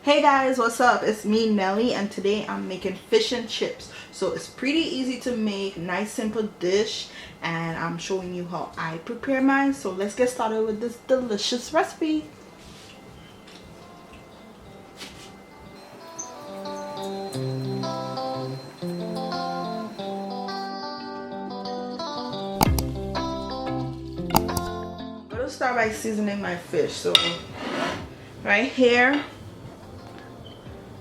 Hey guys, what's up? It's me, Nelly, and today I'm making fish and chips. So it's pretty easy to make, nice simple dish, and I'm showing you how I prepare mine. So let's get started with this delicious recipe. I'm gonna start by seasoning my fish. So right here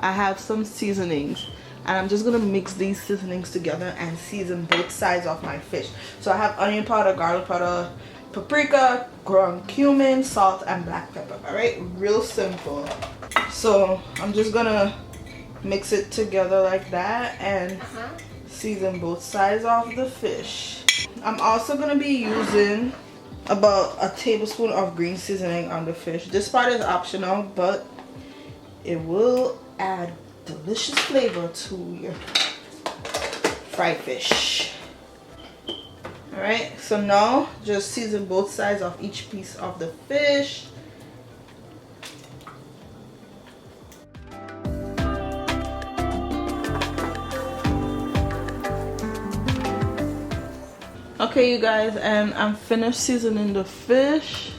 I have some seasonings, and I'm just gonna mix these seasonings together and season both sides of my fish. So I have onion powder, garlic powder, paprika, ground cumin, salt, and black pepper. All right, real simple. So I'm just gonna mix it together like that and season both sides of the fish. I'm also gonna be using about a tablespoon of green seasoning on the fish. This part is optional, but it will add delicious flavor to your fried fish. Alright, so now just season both sides of each piece of the fish. Okay, you guys, and I'm finished seasoning the fish.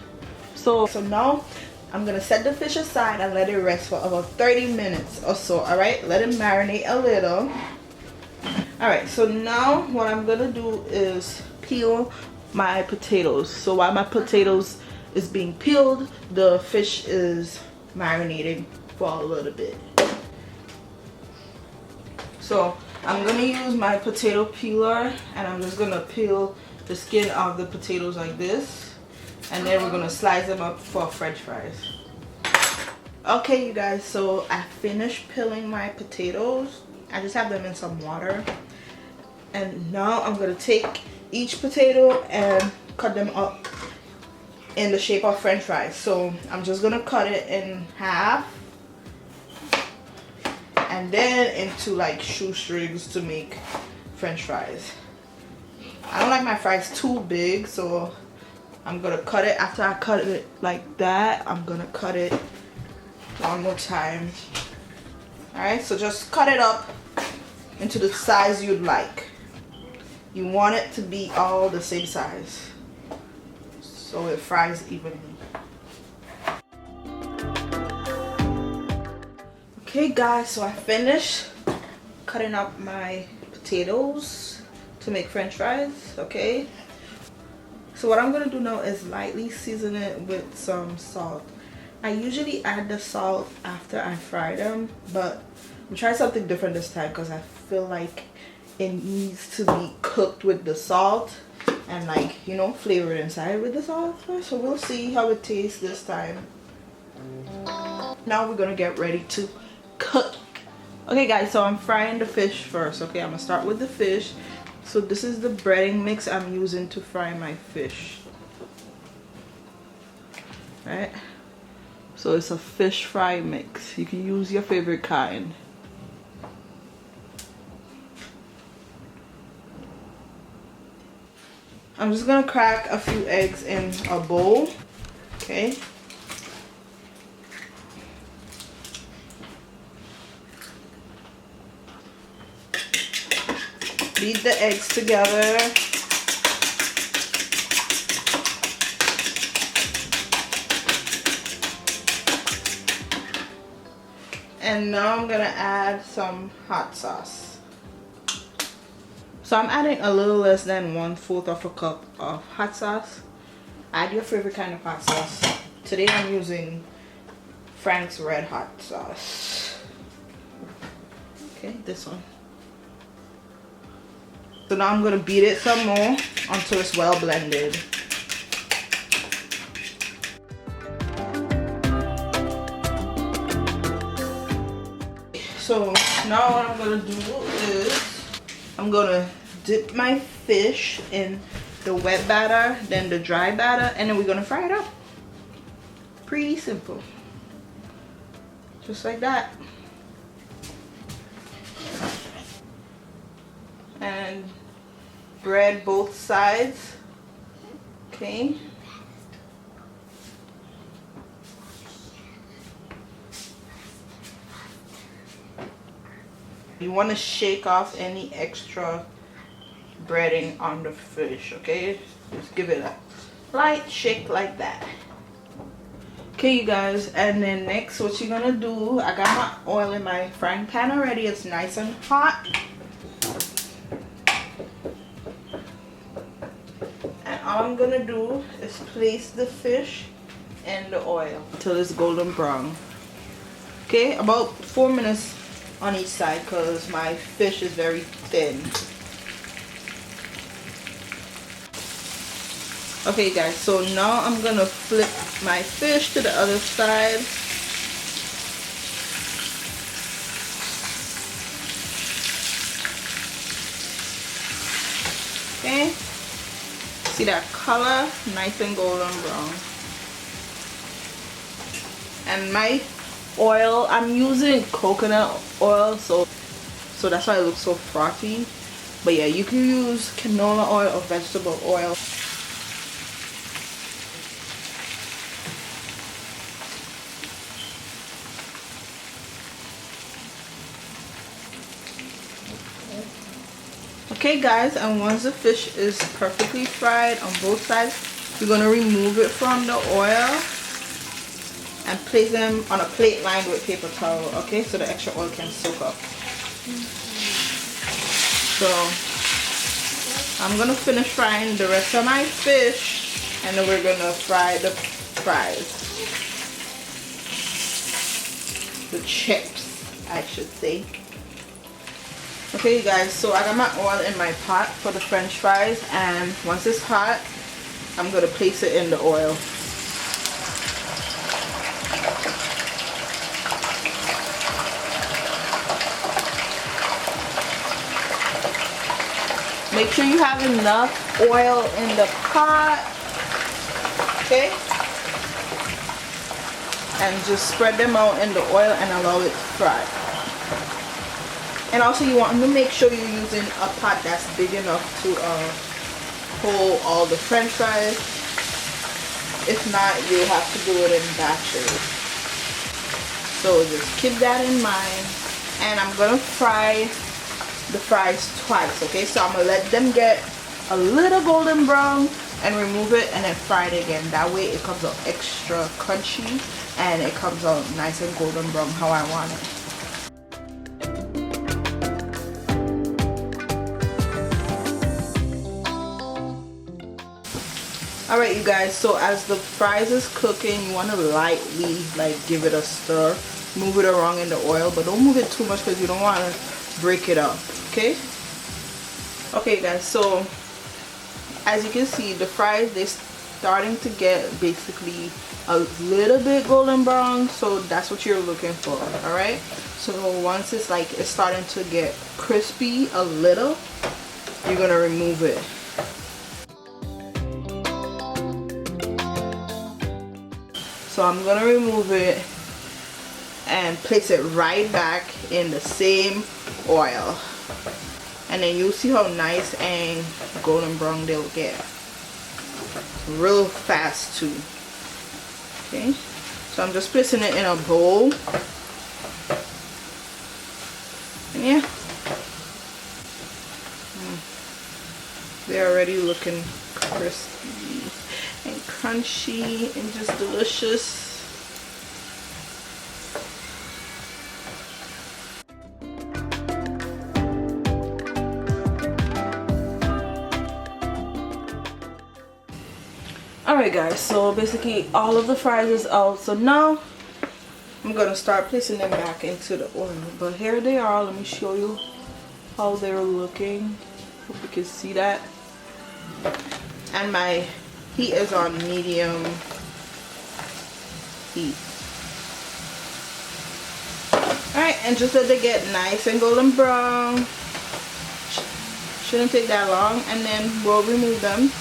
So now I'm gonna set the fish aside and let it rest for about 30 minutes or so. All right, let it marinate a little. All right, so now what I'm gonna do is peel my potatoes. So while my potatoes is being peeled, the fish is marinating for a little bit. So I'm gonna use my potato peeler, and I'm just gonna peel the skin of the potatoes like this. And then we're gonna slice them up for french fries. Okay, you guys, so I finished peeling my potatoes. I just have them in some water. And now I'm gonna take each potato and cut them up in the shape of french fries. So I'm just gonna cut it in half and then into like shoestrings to make french fries. I don't like my fries too big, so I'm gonna cut it. After I cut it like that, I'm gonna cut it one more time. Alright, so just cut it up into the size you'd like. You want it to be all the same size so it fries evenly. Okay guys, so I finished cutting up my potatoes to make french fries. Okay, so what I'm gonna do now is lightly season it with some salt. I usually add the salt after I fry them, but I'm trying something different this time because I feel like it needs to be cooked with the salt and, like, you know, flavored inside with the salt. So we'll see how it tastes this time. Now we're gonna get ready to cook. Okay guys, so I'm frying the fish first. Okay, I'm gonna start with the fish. So this is the breading mix I'm using to fry my fish. Right, so it's a fish fry mix. You can use your favorite kind. I'm just gonna crack a few eggs in a bowl. Okay, beat the eggs together. And now I'm gonna add some hot sauce. So I'm adding a little less than 1/4 of a cup of hot sauce. Add your favorite kind of hot sauce. Today I'm using Frank's Red Hot Sauce. Okay, this one. So now I'm gonna beat it some more until it's well blended. So now what I'm gonna do is I'm gonna dip my fish in the wet batter, then the dry batter, and then we're gonna fry it up. Pretty simple. Just like that. And bread both sides. Okay. You want to shake off any extra breading on the fish, okay? Just give it a light shake like that. Okay, you guys, and then next what you're gonna do, I got my oil in my frying pan already. It's nice and hot. And all I'm gonna do is place the fish in the oil until it's golden brown. Okay, about 4 minutes on each side because my fish is very thin. Okay guys, so now I'm gonna flip my fish to the other side. Okay, see that color? Nice and golden brown. And my oil, I'm using coconut oil, so that's why it looks so frothy. But yeah, you can use canola oil or vegetable oil. Okay guys, and once the fish is perfectly fried on both sides, we're going to remove it from the oil and place them on a plate lined with paper towel, okay, so the extra oil can soak up. So I'm going to finish frying the rest of my fish, and then we're going to fry the fries. The chips, I should say. Okay, you guys, so I got my oil in my pot for the french fries, and once it's hot, I'm going to place it in the oil. Make sure you have enough oil in the pot, okay? And just spread them out in the oil and allow it to fry. And also you want to make sure you're using a pot that's big enough to hold all the french fries. If not, you'll have to do it in batches. So just keep that in mind. And I'm going to fry the fries twice, okay? So I'm going to let them get a little golden brown and remove it and then fry it again. That way it comes out extra crunchy and it comes out nice and golden brown how I want it. Alright you guys, so as the fries is cooking, you want to lightly give it a stir. Move it around in the oil, but don't move it too much because you don't want to break it up, okay? Okay guys, so as you can see, the fries, they're starting to get basically a little bit golden brown, so that's what you're looking for, alright? So once it's it's starting to get crispy a little, you're going to remove it. So I'm going to remove it and place it right back in the same oil. And then you'll see how nice and golden brown they'll get. Real fast too. Okay. So I'm just placing it in a bowl. And yeah. They're already looking crispy and crunchy and just delicious. Alright guys, so basically all of the fries is out. So now I'm gonna start placing them back into the oil. But here they are. Let me show you how they're looking. Hope you can see that. And my heat is on medium heat. Alright, and just let they get nice and golden brown. Shouldn't take that long, and then we'll remove them.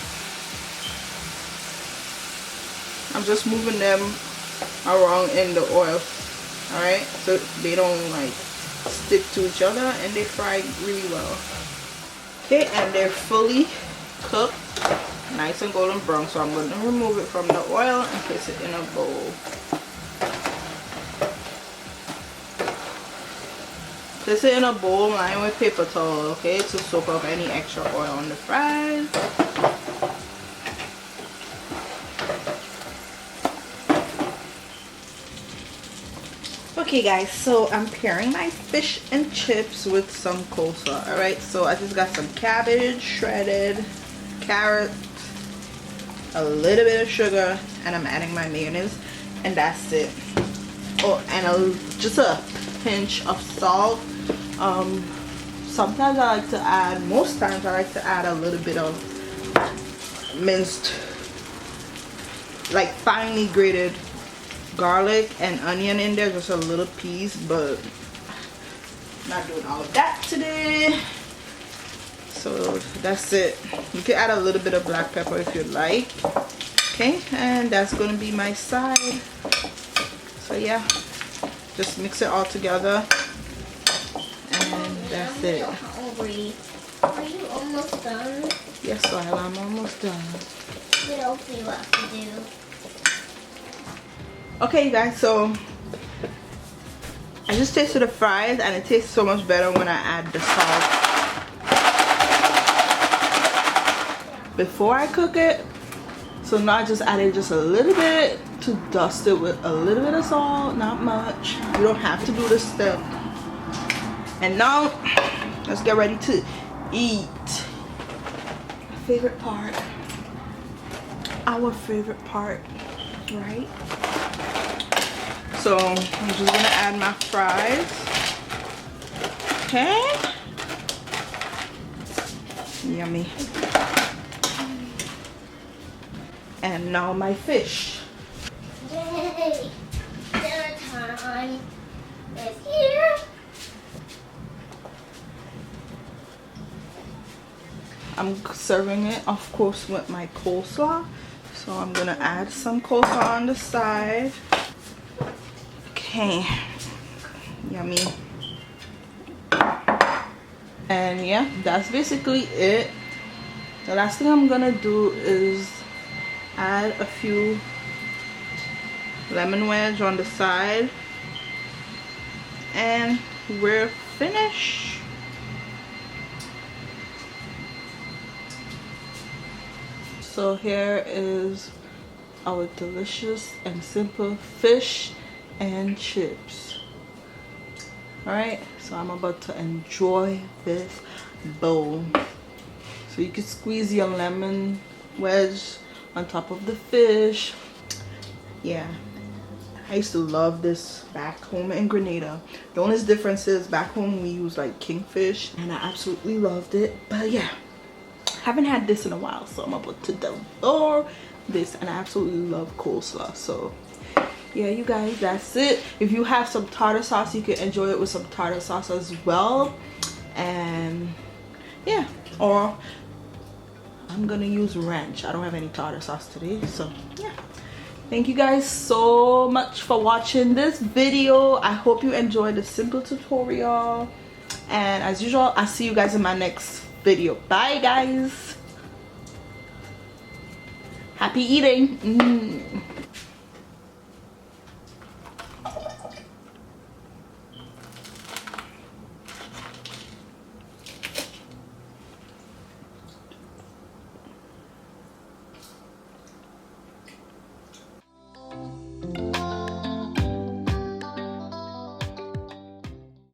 I'm just moving them around in the oil. Alright, so they don't stick to each other and they fry really well. Okay, and they're fully cooked, nice and golden brown. So I'm going to remove it from the oil and place it in a bowl. Place it in a bowl lined with paper towel, okay, to soak up any extra oil on the fries. Okay guys, so I'm pairing my fish and chips with some coleslaw. Alright, so I just got some cabbage, shredded, carrot, a little bit of sugar, and I'm adding my mayonnaise, and that's it. Oh, and just a pinch of salt. Sometimes I like to add, most times I like to add a little bit of minced, like finely grated garlic and onion in there, just a little piece, but not doing all of that today. So that's it. You can add a little bit of black pepper if you like. Okay, and that's gonna be my side. So yeah, just mix it all together, and that's it. I'm hungry. Are you almost done? Yes, so I'm almost done. We don't see what to do. Okay, guys, so I just tasted the fries, and it tastes so much better when I add the salt before I cook it. So now I just added just a little bit to dust it with a little bit of salt, not much. You don't have to do this step. And now let's get ready to eat. My favorite part, our favorite part, right? So I'm just gonna add my fries. Okay, yummy. And now my fish. Yay! Dinner time is here. I'm serving it, of course, with my coleslaw. So I'm gonna add some coleslaw on the side. Okay, yummy. And yeah, that's basically it. The last thing I'm gonna do is add a few lemon wedge on the side, and we're finished. So here is our delicious and simple fish and chips. Alright, so I'm about to enjoy this bowl. So you can squeeze your lemon wedge on top of the fish. Yeah, I used to love this back home in Grenada. The only difference is back home we use like kingfish, and I absolutely loved it. But yeah, haven't had this in a while, so I'm about to devour this, and I absolutely love coleslaw. So yeah, you guys, that's it. If you have some tartar sauce, you can enjoy it with some tartar sauce as well. And yeah, or I'm gonna use ranch. I don't have any tartar sauce today, so yeah. Thank you guys so much for watching this video. I hope you enjoyed the simple tutorial, and as usual, I'll see you guys in my next video. Bye guys, happy eating.